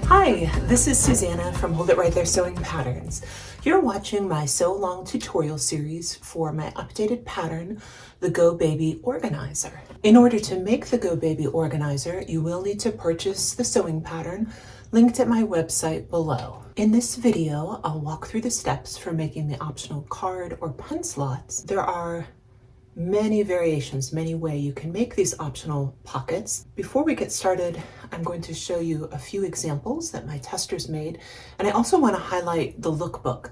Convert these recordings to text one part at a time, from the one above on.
Hi, this is Susanna from Hold It Right There Sewing Patterns. You're watching my Sew Along tutorial series for my updated pattern, the Go Baby Organizer. In order to make the Go Baby Organizer, you will need to purchase the sewing pattern linked at my website below. In this video, I'll walk through the steps for making the optional card or pen slots. There are many variations, many ways you can make these optional pockets. Before we get started, I'm going to show you a few examples that my testers made, and I also want to highlight the lookbook.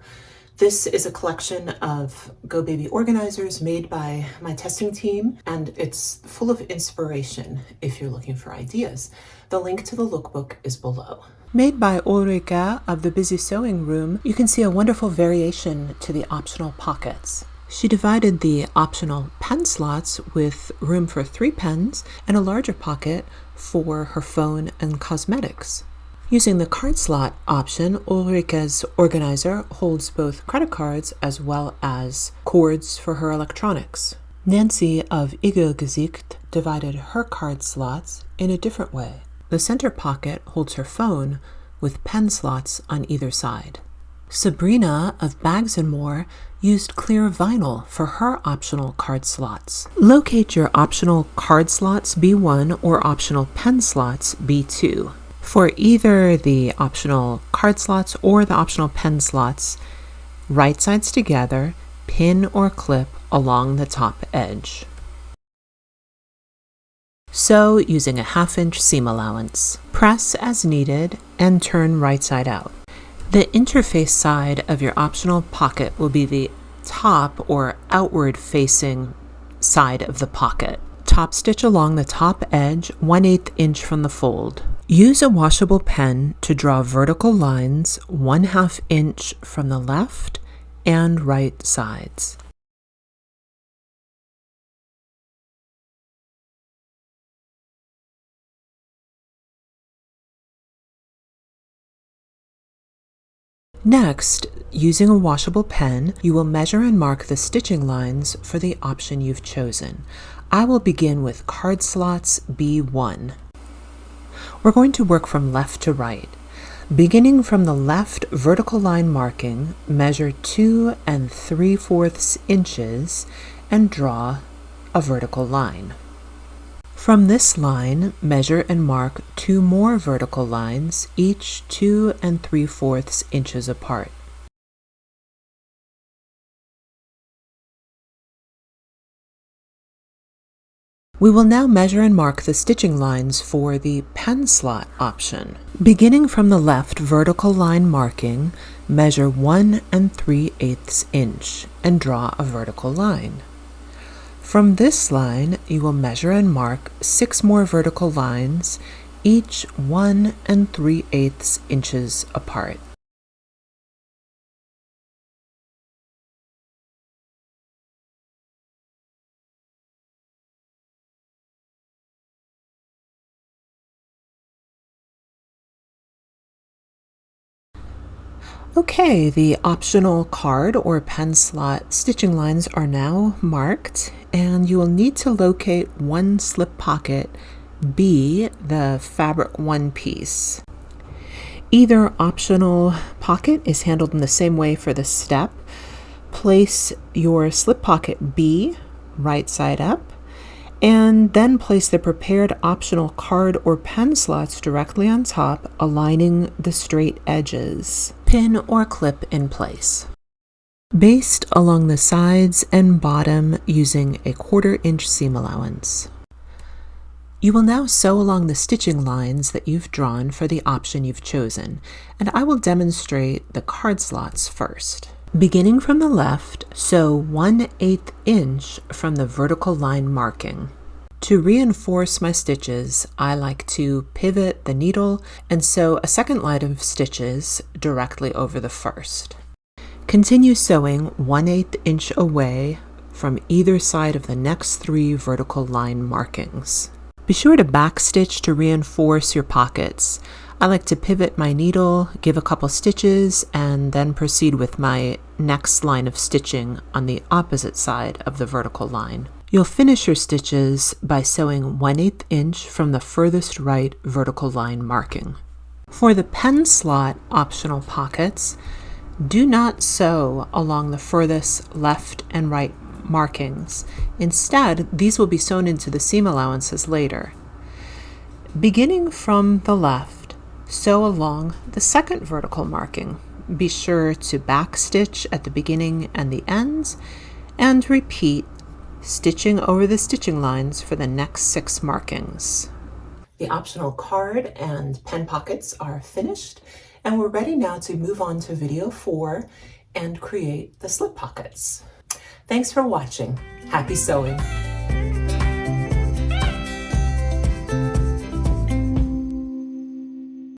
This is a collection of Go Baby organizers made by my testing team, and it's full of inspiration if you're looking for ideas. The link to the lookbook is below. Made by Ulrike of the Busy Sewing Room, you can see a wonderful variation to the optional pockets. She divided the optional pen slots with room for 3 pens and a larger pocket for her phone and cosmetics. Using the card slot option, Ulrike's organizer holds both credit cards as well as cords for her electronics. Nancy of Igelgesicht divided her card slots in a different way. The center pocket holds her phone with pen slots on either side. Sabrina of Bags & More used clear vinyl for her optional card slots. Locate your optional card slots B1 or optional pen slots B2. For either the optional card slots or the optional pen slots, right sides together, pin or clip along the top edge. Sew using a 1/2-inch seam allowance. Press as needed and turn right side out. The interface side of your optional pocket will be the top or outward facing side of the pocket. Top stitch along the top edge 1/8 inch from the fold. Use a washable pen to draw vertical lines 1/2 inch from the left and right sides. Next, using a washable pen, you will measure and mark the stitching lines for the option you've chosen. I will begin with card slots B1. We're going to work from left to right. Beginning from the left vertical line marking, measure 2 3/4 inches and draw a vertical line. From this line, measure and mark 2 more vertical lines, each 2 3/4 inches apart. We will now measure and mark the stitching lines for the pen slot option. Beginning from the left vertical line marking, measure 1 3/8 inch and draw a vertical line. From this line, you will measure and mark 6 more vertical lines, each 1 3/8 inches apart. Okay, the optional card or pen slot stitching lines are now marked, and you will need to locate one slip pocket B, the fabric one piece. Either optional pocket is handled in the same way for this step. Place your slip pocket B right side up, and then place the prepared optional card or pen slots directly on top, aligning the straight edges. Pin or clip in place. Baste along the sides and bottom using a 1/4 inch seam allowance. You will now sew along the stitching lines that you've drawn for the option you've chosen, and I will demonstrate the card slots first. Beginning from the left, sew 1/8 inch from the vertical line marking. To reinforce my stitches, I like to pivot the needle and sew a second line of stitches directly over the first. Continue sewing 1/8 inch away from either side of the next 3 vertical line markings. Be sure to backstitch to reinforce your pockets. I like to pivot my needle, give a couple stitches, and then proceed with my next line of stitching on the opposite side of the vertical line. You'll finish your stitches by sewing 1/8 inch from the furthest right vertical line marking. For the pen slot optional pockets, do not sew along the furthest left and right markings. Instead, these will be sewn into the seam allowances later. Beginning from the left, sew along the second vertical marking. Be sure to backstitch at the beginning and the ends, and repeat, stitching over the stitching lines for the next 6 markings. The optional card and pen pockets are finished, and we're ready now to move on to video 4 and create the slip pockets. Thanks for watching. Happy sewing!